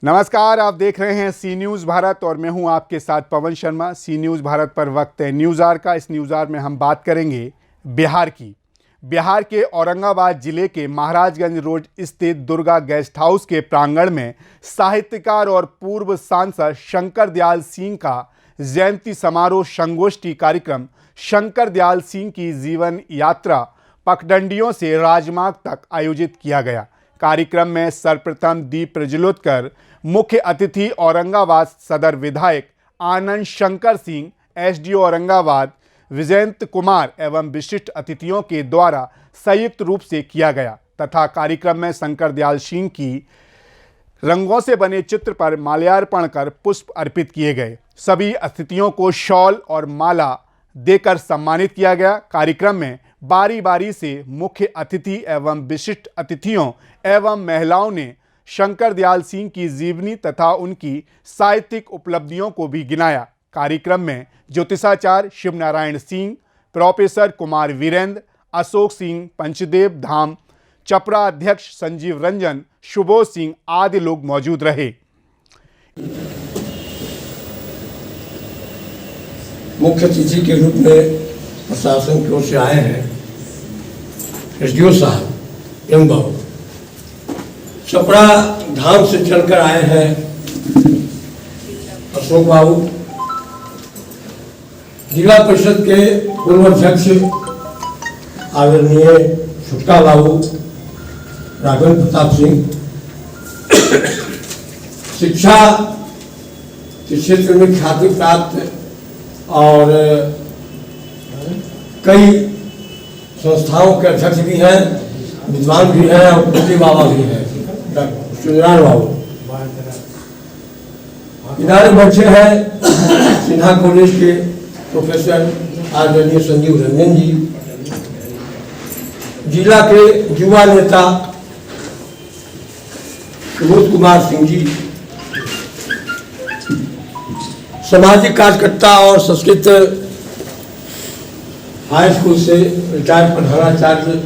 नमस्कार, आप देख रहे हैं सी न्यूज़ भारत और मैं हूं आपके साथ पवन शर्मा। सी न्यूज़ भारत पर वक्त है न्यूज़ आवर का। इस न्यूज़ आवर में हम बात करेंगे बिहार की। बिहार के औरंगाबाद जिले के महाराजगंज रोड स्थित दुर्गा गेस्ट हाउस के प्रांगण में साहित्यकार और पूर्व सांसद शंकर दयाल सिंह का जयंती समारोह संगोष्ठी कार्यक्रम शंकर दयाल सिंह की जीवन यात्रा पगडंडियों से राजमार्ग तक आयोजित किया गया। कार्यक्रम में सर्वप्रथम दीप प्रज्वलित कर मुख्य अतिथि औरंगाबाद सदर विधायक आनंद शंकर सिंह, एसडीओ औरंगाबाद विजयंत कुमार एवं विशिष्ट अतिथियों के द्वारा संयुक्त रूप से किया गया तथा कार्यक्रम में शंकर दयाल सिंह की रंगों से बने चित्र पर माल्यार्पण कर पुष्प अर्पित किए गए। सभी अतिथियों को शॉल और माला देकर सम्मानित किया गया। कार्यक्रम में बारी बारी से मुख्य अतिथि एवं विशिष्ट अतिथियों एवं महिलाओं ने शंकर दयाल सिंह की जीवनी तथा उनकी साहित्यिक उपलब्धियों को भी गिनाया। कार्यक्रम में ज्योतिषाचार्य शिव नारायण सिंह, प्रोफेसर कुमार वीरेंद्र, अशोक सिंह, पंचदेव धाम चपरा अध्यक्ष संजीव रंजन, सुबोध सिंह आदि लोग मौजूद रहे। मुख्य अतिथि के रूप में प्रशासन की ओर से आए हैं एसडीओ साहब एम बाबू, चपरा धाम से चलकर आए हैं अशोक बाबू, जिला परिषद के पूर्व अध्यक्ष आदरणीय छुटका बाबू राघवेंद्र प्रताप सिंह, शिक्षा के क्षेत्र में ख्याति प्राप्त और कई संस्थाओं के अध्यक्ष भी हैं, विद्वान भी हैं और पुत्री बाबा भी हैं, सूर्यनारायण बाबू। किनारे बैठे हैं सिन्हा कॉलेज के प्रोफेसर आदरणीय संजीव रंजन जी, जिला के युवा नेता सुबोध कुमार सिंह जी, सामाजिक कार्यकर्ता और संस्कृत हाई स्कूल से रिटायर्ड प्रधानाचार्य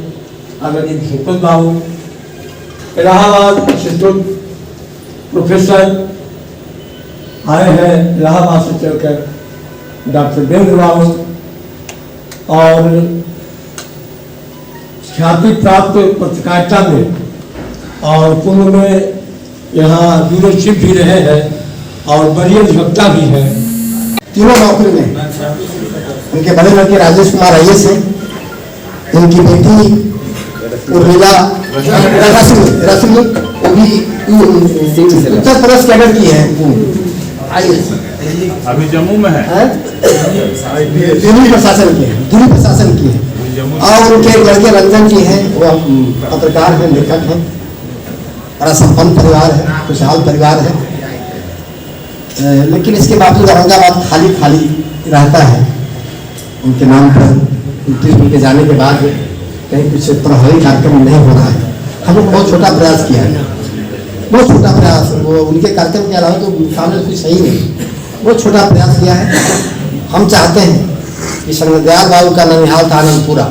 आदरणीय भूपत बाबू, इलाहाबाद इंस्टीट्यूट प्रोफेसर आए हैं इलाहाबाद से चलकर डॉक्टर बेंद्र बाबू और ख्याति प्राप्त पत्रकारिता में और पूर्व में यहाँ लीडरशिप भी रहे हैं और बड़ी अधिवक्ता भी है। तीनों नौकरी में उनके बड़े लड़के राजेश कुमार आईएएस है, उनकी बेटी उर्मिला रश्मि वो भी उत्तर प्रदेश कैडर की है आईएएस, अभी जम्मू में है, दिल्ली प्रशासन की है, दिल्ली प्रशासन की है। और उनके लड़के रंजन जी हैं, वो पत्रकार हैं, लेखक हैं, बड़ा संपन्न परिवार है, खुशहाल परिवार है। लेकिन इसके बावजूद औरंगाबाद खाली खाली रहता है। उनके नाम पर उत्तीर्ण के जाने के बाद कहीं कुछ प्रभावी कार्यक्रम नहीं हो रहा है। हम लोग बहुत छोटा प्रयास किया है, बहुत छोटा प्रयास, वो उनके कार्यक्रम के अलावा तो सामने कुछ सही नहीं, बहुत छोटा प्रयास किया है। हम चाहते हैं कि शंकर दयाल बाबू का ननिहाल था आनंदपुरा,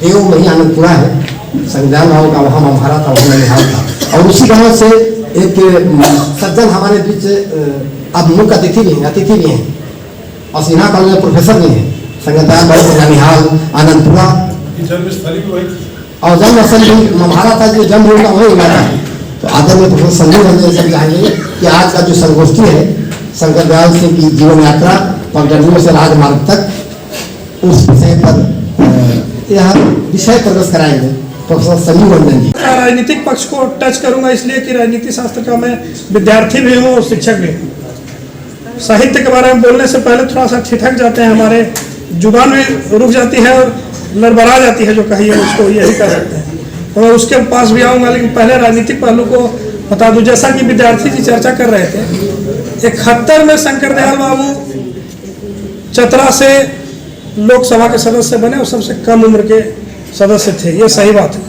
देव में ही आनंदपुरा है, शंकर दयाल बाबू का वहाँ हमारा था, वहाँ ननिहाल था। और उसी गाँव से एक सज्जन हमारे बीच अब मुख्य अतिथि भी हैं और सिन्हा कॉलेज में प्रोफेसर भी हैं, शंकर दयाल बाबू का ननिहाल आनंदपुरा और जन्मस्थल भी हमारा था, जो जन्म होगा वही हमारा है। तो आदरणीय प्रोफेसर संजीव रंजन से चाहेंगे कि आज का जो संगोष्ठी है शंकर दयाल सिंह की जीवन यात्रा पगडंडियों से राजमार्ग तक, उस विषय पर यह विषय प्रदर्शित कराएंगे प्रोफेसर संजीव रंजन जी। राजनीतिक पक्ष को टच करूंगा इसलिए कि राजनीति शास्त्र का मैं विद्यार्थी भी हूँ और शिक्षक भी हूँ। साहित्य के बारे में बोलने से पहले थोड़ा सा ठिठक जाते हैं, हमारे जुबान में रुक जाती है और लड़बड़ा जाती है, जो कहिए उसको यही कह सकते हैं। और उसके पास भी आऊँगा, लेकिन पहले राजनीतिक पहलू को बता दूँ। जैसा कि विद्यार्थी जी चर्चा कर रहे थे, 71 में शंकर दयाल बाबू चतरा से लोकसभा के सदस्य बने और सबसे कम उम्र के सदस्य थे, ये सही बात है।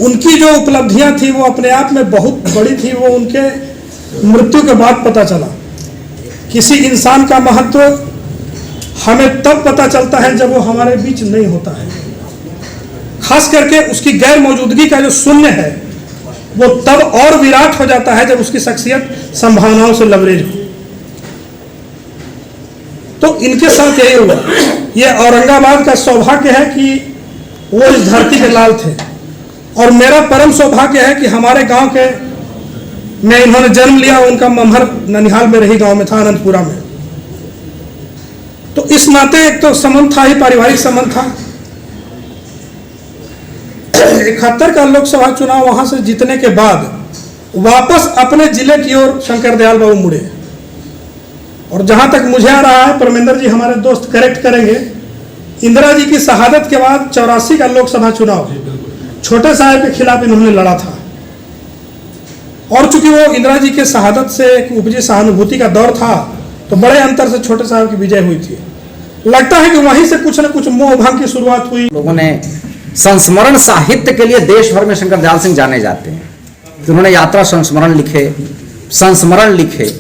उनकी जो उपलब्धियां थी वो अपने आप में बहुत बड़ी थी, वो उनके मृत्यु के बाद पता चला। किसी इंसान का महत्व हमें तब पता चलता है जब वो हमारे बीच नहीं होता है, खास करके उसकी गैर मौजूदगी का जो शून्य है वो तब और विराट हो जाता है जब उसकी शख्सियत संभावनाओं से लबरेज हो। तो इनके साथ यही हुआ। ये औरंगाबाद का सौभाग्य है कि वो इस धरती के लाल थे, और मेरा परम सौभाग्य है कि हमारे गांव के में इन्होंने जन्म लिया। उनका ममहर ननिहाल में रही गांव में था, अनंतपुरा में। तो इस नाते एक तो संबंध था ही, पारिवारिक संबंध था। 71 का लोकसभा चुनाव वहां से जीतने के बाद वापस अपने जिले की ओर शंकर दयाल बाबू मुड़े। और जहां तक मुझे आ रहा है, परमेंद्र जी हमारे दोस्त करेक्ट करेंगे, इंदिरा जी की शहादत के बाद 84 का लोकसभा चुनाव छोटे साहब के खिलाफ इन्होंने लड़ा था। और चूंकि वो इंदिरा जी के शहादत से एक उपजी सहानुभूति का दौर था, तो बड़े अंतर से छोटे साहब की विजय हुई थी। लगता है कि वहीं से कुछ न कुछ मोह भंग की शुरुआत हुई। लोगों ने संस्मरण साहित्य के लिए देश भर में शंकर दयाल सिंह जाने जाते हैं। तो उन्होंने यात्रा संस्मरण लिखे, संस्मरण लिखे,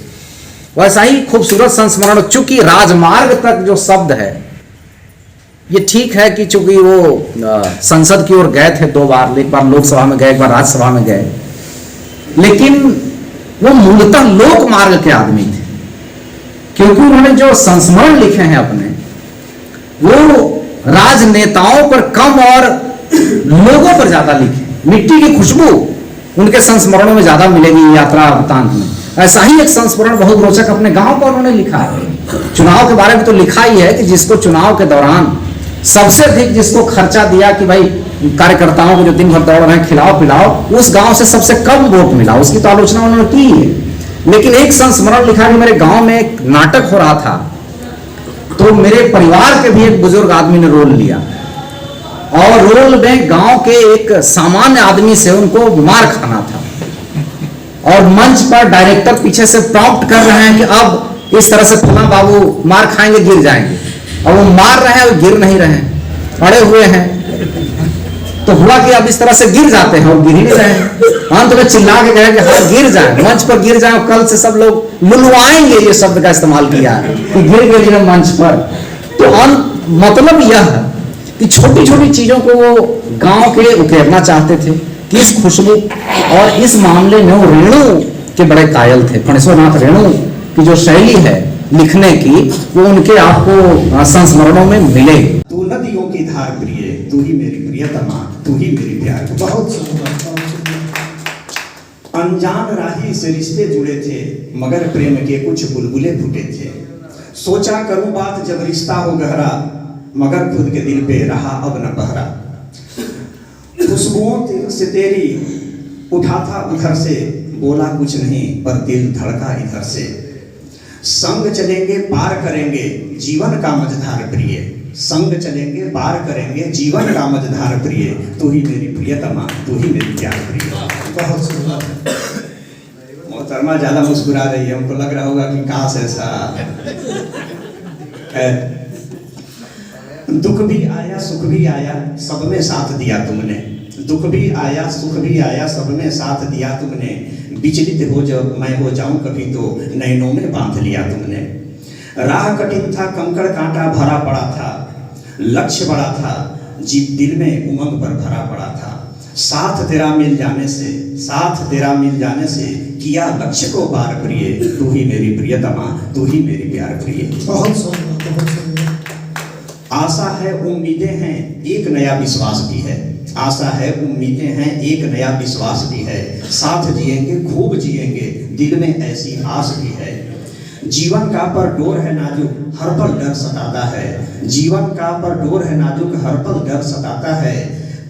वैसा ही खूबसूरत संस्मरण। चूंकि राजमार्ग तक जो शब्द है, ये ठीक है कि चूंकि वो संसद की ओर गए थे 2 बार, एक बार लोकसभा में गए, एक बार राज्यसभा में गए, लेकिन वो मूलतः लोक मार्ग के आदमी थे। क्योंकि उन्होंने जो संस्मरण लिखे हैं अपने, वो राजनेताओं पर कम और लोगों पर ज्यादा लिखे। मिट्टी की खुशबू उनके संस्मरणों में ज्यादा मिलेगी यात्रा वृत्तांत में। ऐसा ही एक संस्मरण बहुत रोचक अपने गांव का उन्होंने लिखा है। चुनाव के बारे में तो लिखा ही है कि जिसको चुनाव के दौरान सबसे अधिक जिसको खर्चा दिया कि भाई कार्यकर्ताओं को जो दिन भर दौड़ रहे हैं खिलाओ पिलाओ, उस गांव से सबसे कम वोट मिला। उसकी तो आलोचना उन्होंने की है। लेकिन एक संस्मरण लिखा कि मेरे गांव में एक नाटक हो रहा था, तो मेरे परिवार के भी एक बुजुर्ग आदमी ने रोल लिया, और रोल में गांव के एक सामान्य आदमी से उनको मार खाना था। और मंच पर डायरेक्टर पीछे से प्रॉम्प्ट कर रहे हैं कि अब इस तरह से फला बाबू मार खाएंगे, गिर जाएंगे। और वो मार रहे हैं और गिर नहीं रहे हैं, अड़े हुए हैं। तो हुआ कि अब इस तरह से गिर जाते हैं और गिर ही नहीं रहे हैं। अंत में चिल्ला के कहे कि हाँ गिर जाए, मंच पर गिर जाए, कल से सब लोग लुलवाएंगे, ये शब्द का इस्तेमाल किया है कि गिर गए मंच पर। तो मतलब यह है कि छोटी छोटी चीजों को वो गांव के उकेरना चाहते थे कि इस खुशबू, और इस मामले में वो रेणु के बड़े कायल थे। फणेश्वरनाथ रेणु की जो शैली है लिखने की, वो उनके आपको संस्मरणों में मिले। तू नदियों की धार प्रिय, तू ही मेरी प्रियतमा, तू ही मेरी प्यार। बहुत सुंदर। अनजान राही से रिश्ते जुड़े थे, मगर प्रेम के कुछ बुलबुले फूटे थे। सोचा करूं बात जब रिश्ता हो गहरा, मगर खुद के दिल पे रहा अब न पहरा। खुशबुओं से तेरी उठा था उधर से, बोला कुछ नहीं पर दिल धड़का इधर से। संग चलेंगे पार करेंगे जीवन का मझधार प्रिय, संग चलेंगे पार करेंगे जीवन का मझधार प्रिय। तू ही मेरी प्रियतमा, तू ही मेरी प्यार प्रिय। बहुत सुंदर। मोहतरमा ज्यादा मुस्कुरा रही है, हमको लग रहा होगा कि काश ऐसा है। दुख भी आया सुख भी आया सब में साथ दिया तुमने, दुख भी आया सुख भी आया सब में साथ दिया तुमने। विचलित हो जब मैं हो जाऊं कभी तो नैनों में बांध लिया तुमने। राह कठिन था कंकड़ कांटा भरा पड़ा था, लक्ष्य बड़ा था जीव दिल में उमंग पर भरा पड़ा था। साथ तेरा मिल जाने से, साथ तेरा मिल जाने से किया लक्ष्य को पार प्रिय। तू ही मेरी प्रियतमा, तू ही मेरी प्यार प्रिय। बहुत सुंदर, बहुत सुंदर। आशा है उम्मीदें हैं एक नया विश्वास भी है, आशा है उम्मीदें हैं एक नया विश्वास भी है। साथ जिएंगे खूब जिएंगे दिल में ऐसी आस भी है। जीवन का पर डोर है नाजुक हर पल डर सताता है, जीवन का पर डोर है नाजुक हर पल डर सताता है।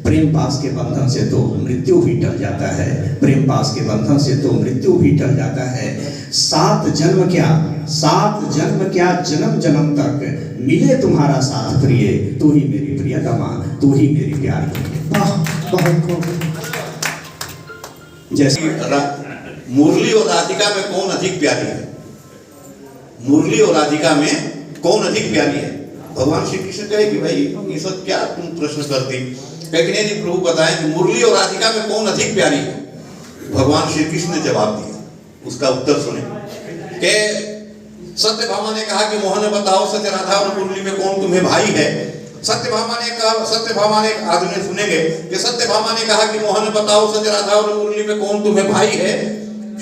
प्रेम पास के बंधन से तो मृत्यु भी टल जाता है, प्रेम पास के बंधन से तो मृत्यु भी टल जाता है। 7 जन्म क्या, 7 जन्म क्या जन्म जन्म तक मिले तुम्हारा साथ प्रिय। तू ही मेरी प्रियतमा, तू ही मेरी प्यार प्रिय। जैसे मुरली और राधिका में कौन अधिक प्यारी है? मुरली और राधिका में कौन अधिक प्यारी है? भगवान श्री कृष्ण कहे कि भाई ये सब क्या तुम प्रश्न करती, लेकिन यदि प्रभु बताएं कि मुरली और राधिका में कौन अधिक प्यारी है, भगवान श्री कृष्ण ने जवाब दिया। उसका उत्तर सुने कि सत्य भामा ने कहा कि मोहन बताओ सत्य राधा और मुरली में कौन तुम्हें भाई है? सत्यभामा ने आज ने सुनेंगे कि सत्यभामा ने कहा कि मोहन बताओ सच राधा और मुरली में कौन तुम्हें भाई है।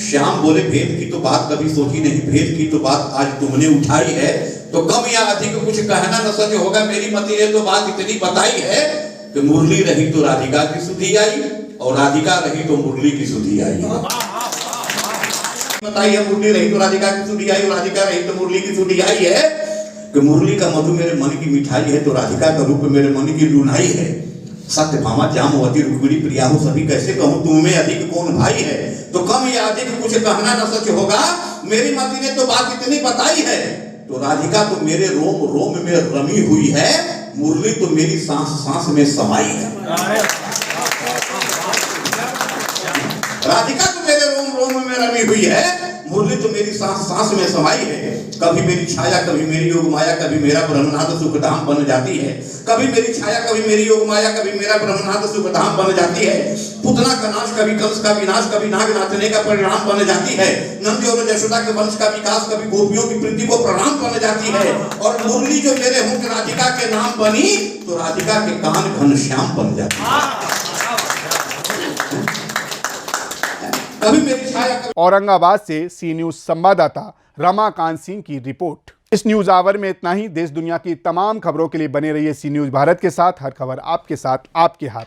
श्याम बोले भेद की तो बात कभी सोची नहीं, भेद की तो बात आज तुमने उठाई है, तो कम या अधिक कुछ कहना न सच होगा। मेरी मति ने तो बात इतनी बताई है कि मुरली रही तो राधिका की सुधि आई और राधिका रही तो मुरली की सुधि आई। बताइए, मुरली रही तो राधिका की सुधि आई और राधिका रही तो मुरली की सुधि आई है कि मुरली का मधु मेरे मन की मिठाई है तो राधिका का रूप मेरे मन की लुनाई है। सत्यभामा जामवती रुक्मिणी प्रिया हो सभी कैसे कहूं, तुम्हें अधिक कौन भाई है, तो कम या अधिक कुछ कहना न सच होगा। मेरी मति ने तो बात इतनी बताई है, तो राधिका तो मेरे रोम रोम में रमी हुई है, मुरली तो मेरी सांस सांस में समाई है। राधिका तो मेरे रोम रोम में रमी हुई है, मुरली तो मेरी सांस सांस में समाई है। कभी मेरी छाया कभी मेरी योग माया, कभी मेरा ब्रह्मनाथ सुखधाम बन जाती है। कभी मेरी छाया कभी मेरी योग माया, कभी मेरा ब्रह्मनाथ सुखधाम बन जाती है। पुतना का नाश कभी कंस का विनाश, कभी नाग नाचने का परिणाम बन जाती है। नंदी और यशोदा के वंश का विकास कभी गोपियों की प्रीति को प्रणाम बन जाती है। और मुरली जो मेरे मुख राधिका के नाम बनी, तो राधिका के कान घनश्याम बन जाती है। कभी मेरी छाया औरंगाबाद से सी न्यूज संवाददाता रमाकांत सिंह की रिपोर्ट। इस न्यूज आवर में इतना ही। देश दुनिया की तमाम खबरों के लिए बने रहिए सी न्यूज भारत के साथ। हर खबर आपके साथ, आपके हाथ।